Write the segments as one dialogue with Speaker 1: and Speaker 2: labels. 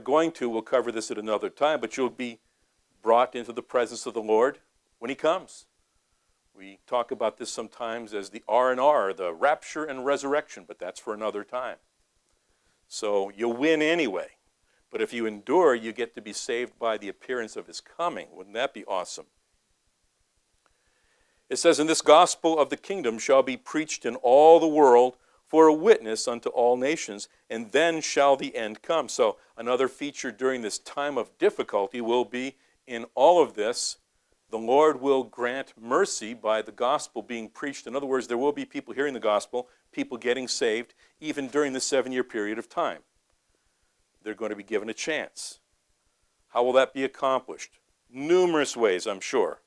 Speaker 1: we'll cover this at another time, but you'll be brought into the presence of the Lord when he comes. We talk about this sometimes as the R&R, the rapture and resurrection, but that's for another time. So you'll win anyway. But if you endure, you get to be saved by the appearance of his coming. Wouldn't that be awesome? It says, "And this gospel of the kingdom shall be preached in all the world for a witness unto all nations, and then shall the end come." So another feature during this time of difficulty will be in all of this, the Lord will grant mercy by the gospel being preached. In other words, there will be people hearing the gospel, people getting saved, even during the 7-year period of time. They're going to be given a chance. How will that be accomplished? Numerous ways, I'm sure.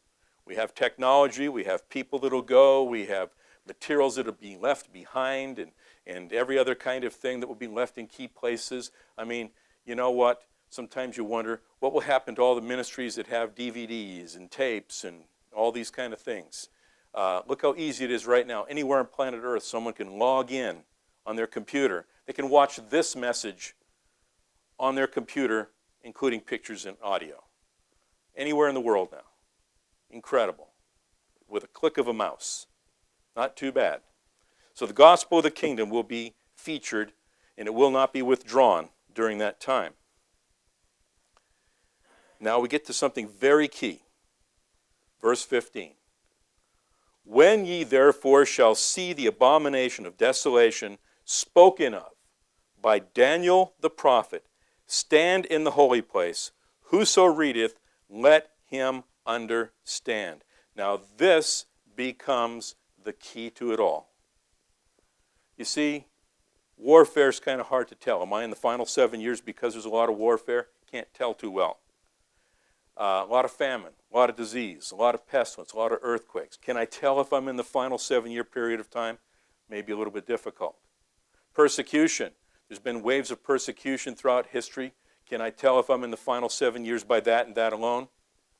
Speaker 1: We have technology, we have people that'll go, we have materials that are being left behind, and every other kind of thing that will be left in key places. I mean, you know what? Sometimes you wonder, what will happen to all the ministries that have DVDs and tapes and all these kind of things? Look how easy it is right now. Anywhere on planet Earth, someone can log in on their computer. They can watch this message on their computer, including pictures and audio. Anywhere in the world now. Incredible. With a click of a mouse. Not too bad. So the gospel of the kingdom will be featured, and it will not be withdrawn during that time. Now we get to something very key. Verse 15. "When ye therefore shall see the abomination of desolation spoken of by Daniel the prophet stand in the holy place, whoso readeth, let him understand." Now this becomes the key to it all. You see, warfare is kind of hard to tell. Am I in the final 7 years because there's a lot of warfare? Can't tell too well. A lot of famine, a lot of disease, a lot of pestilence, a lot of earthquakes. Can I tell if I'm in the final 7-year period of time? Maybe a little bit difficult. Persecution. There's been waves of persecution throughout history. Can I tell if I'm in the final 7 years by that and that alone?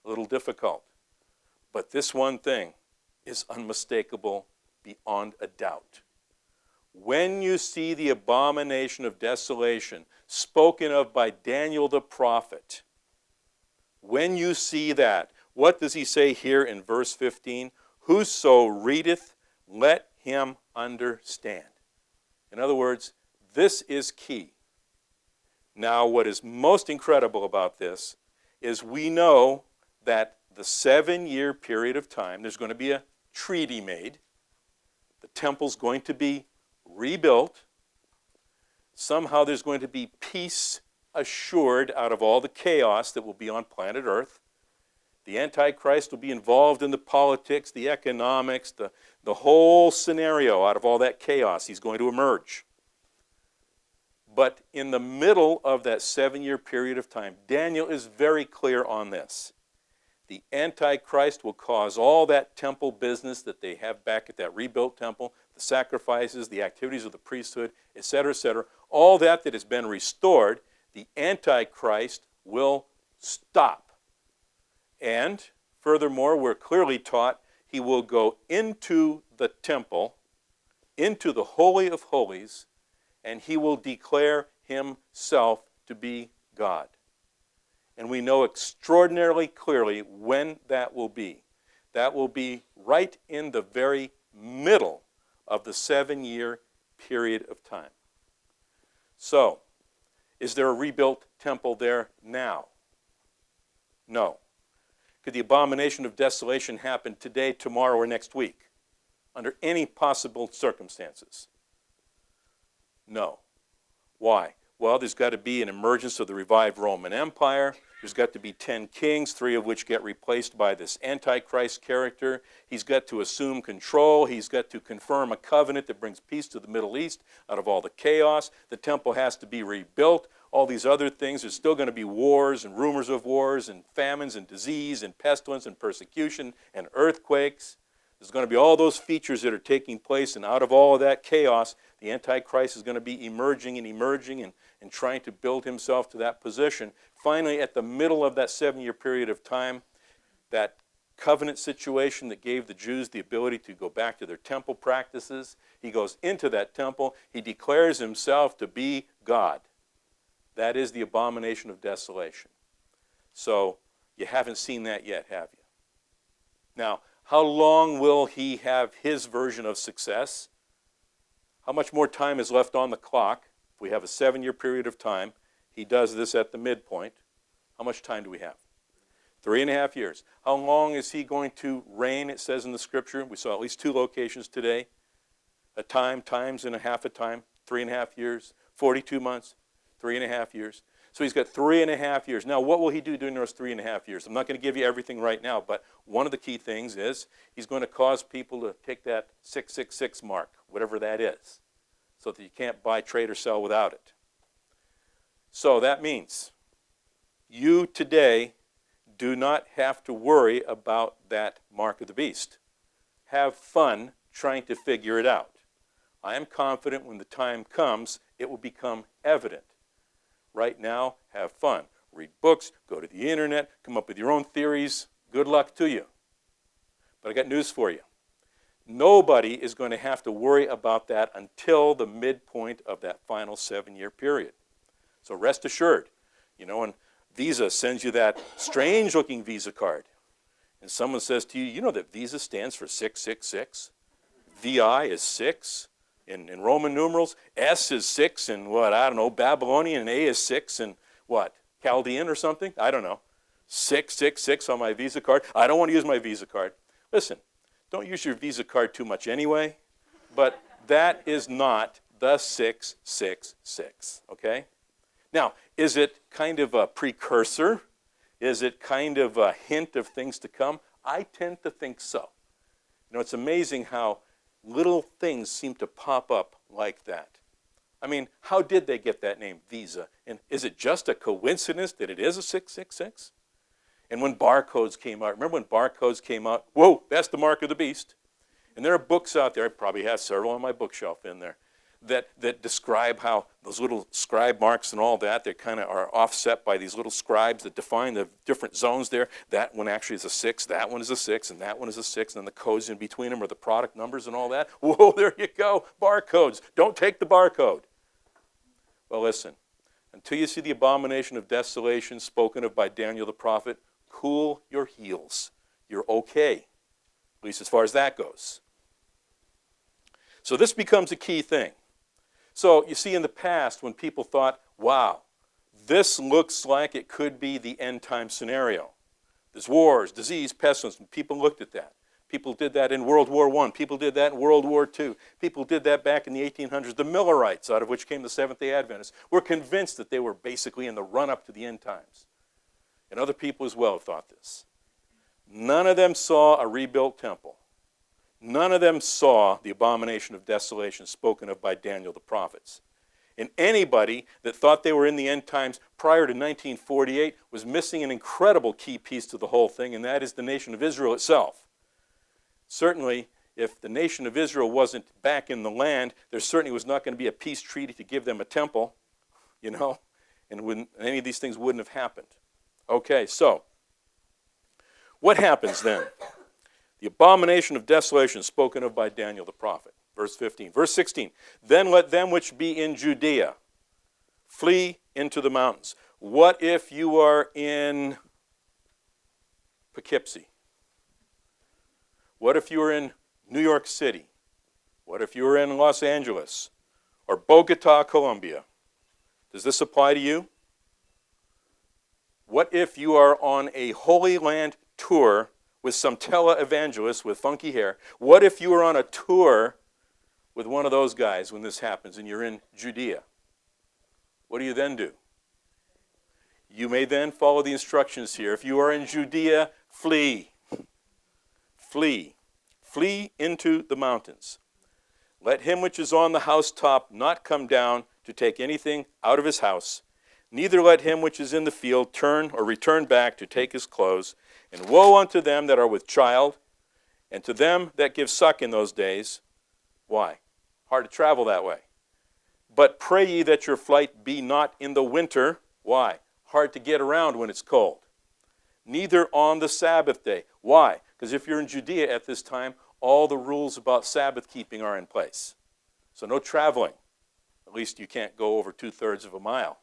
Speaker 1: A little difficult. But this one thing is unmistakable beyond a doubt. When you see the abomination of desolation spoken of by Daniel the prophet, when you see that, what does he say here in verse 15? "Whoso readeth, let him understand." In other words, this is key. Now, what is most incredible about this is we know that the 7-year period of time, there's going to be a treaty made. The temple's going to be rebuilt. Somehow there's going to be peace assured out of all the chaos that will be on planet Earth. The Antichrist will be involved in the politics, the economics, the whole scenario. Out of all that chaos, he's going to emerge. But in the middle of that 7-year period of time, Daniel is very clear on this. The Antichrist will cause all that temple business that they have back at that rebuilt temple, the sacrifices, the activities of the priesthood, etc., all that has been restored, the Antichrist will stop. And furthermore, we're clearly taught he will go into the temple, into the Holy of Holies, and he will declare himself to be God. And we know extraordinarily clearly when that will be. That will be right in the very middle of the 7-year period of time. So, is there a rebuilt temple there now? No. Could the abomination of desolation happen today, tomorrow, or next week? Under any possible circumstances? No. Why? Well, there's got to be an emergence of the revived Roman Empire. There's got to be 10 kings, 3 of which get replaced by this Antichrist character. He's got to assume control. He's got to confirm a covenant that brings peace to the Middle East out of all the chaos. The temple has to be rebuilt. All these other things. There's still going to be wars and rumors of wars and famines and disease and pestilence and persecution and earthquakes. There's going to be all those features that are taking place, and out of all of that chaos, the Antichrist is going to be emerging and trying to build himself to that position. Finally, at the middle of that 7-year period of time, that covenant situation that gave the Jews the ability to go back to their temple practices, he goes into that temple, he declares himself to be God. That is the abomination of desolation. So you haven't seen that yet, have you? Now, how long will he have his version of success? How much more time is left on the clock? If we have a 7-year period of time, he does this at the midpoint. How much time do we have? 3.5 years. How long is he going to reign, it says in the scripture? We saw at least 2 locations today. A time, times and a half a time, 3.5 years, 42 months, 3.5 years. So he's got 3.5 years. Now, what will he do during those 3.5 years? I'm not going to give you everything right now, but one of the key things is he's going to cause people to take that 666 mark, whatever that is, so that you can't buy, trade, or sell without it. So that means you today do not have to worry about that mark of the beast. Have fun trying to figure it out. I am confident when the time comes, it will become evident. Right now, have fun. Read books, go to the internet, come up with your own theories. Good luck to you. But I got news for you. Nobody is going to have to worry about that until the midpoint of that final 7-year period. So rest assured, you know, when Visa sends you that strange-looking Visa card, and someone says to you, you know that Visa stands for 666? VI is 6 in Roman numerals, S is 6 in what, I don't know, Babylonian, and A is 6 in what, Chaldean or something? I don't know. 666 on my Visa card. I don't want to use my Visa card. Listen, don't use your Visa card too much anyway, but that is not the 666, okay? Now, is it kind of a precursor? Is it kind of a hint of things to come? I tend to think so. You know, it's amazing how little things seem to pop up like that. I mean, how did they get that name, Visa? And is it just a coincidence that it is a 666? And when barcodes came out, remember when barcodes came out? Whoa, that's the mark of the beast. And there are books out there, I probably have several on my bookshelf in there, that describe how those little scribe marks and all that, they kind of are offset by these little scribes that define the different zones there. That one actually is a 6, that one is a 6, and that one is a 6, and then the codes in between them are the product numbers and all that. Whoa, there you go, barcodes. Don't take the barcode. Well, listen, until you see the abomination of desolation spoken of by Daniel the prophet, cool your heels. You're okay, at least as far as that goes. So this becomes a key thing. So you see in the past when people thought, wow, this looks like it could be the end time scenario. There's wars, disease, pestilence, and people looked at that. People did that in World War I. People did that in World War II. People did that back in the 1800s. The Millerites, out of which came the Seventh-day Adventists, were convinced that they were basically in the run-up to the end times. And other people as well thought this. None of them saw a rebuilt temple. None of them saw the abomination of desolation spoken of by Daniel the prophets. And anybody that thought they were in the end times prior to 1948 was missing an incredible key piece to the whole thing, and that is the nation of Israel itself. Certainly, if the nation of Israel wasn't back in the land, there certainly was not going to be a peace treaty to give them a temple, you know, and any of these things wouldn't have happened. Okay, so what happens then? The abomination of desolation spoken of by Daniel the prophet. Verse 15. Verse 16. Then let them which be in Judea flee into the mountains. What if you are in Poughkeepsie? What if you are in New York City? What if you are in Los Angeles? Or Bogota, Colombia? Does this apply to you? What if you are on a Holy Land tour with some tele-evangelists with funky hair? What if you are on a tour with one of those guys when this happens and you're in Judea? What do you then do? You may then follow the instructions here. If you are in Judea, flee. Flee. Flee into the mountains. Let him which is on the housetop not come down to take anything out of his house. Neither let him which is in the field turn or return back to take his clothes. And woe unto them that are with child, and to them that give suck in those days. Why? Hard to travel that way. But pray ye that your flight be not in the winter. Why? Hard to get around when it's cold. Neither on the Sabbath day. Why? Because if you're in Judea at this time, all the rules about Sabbath keeping are in place. So no traveling. At least you can't go over 2/3 of a mile.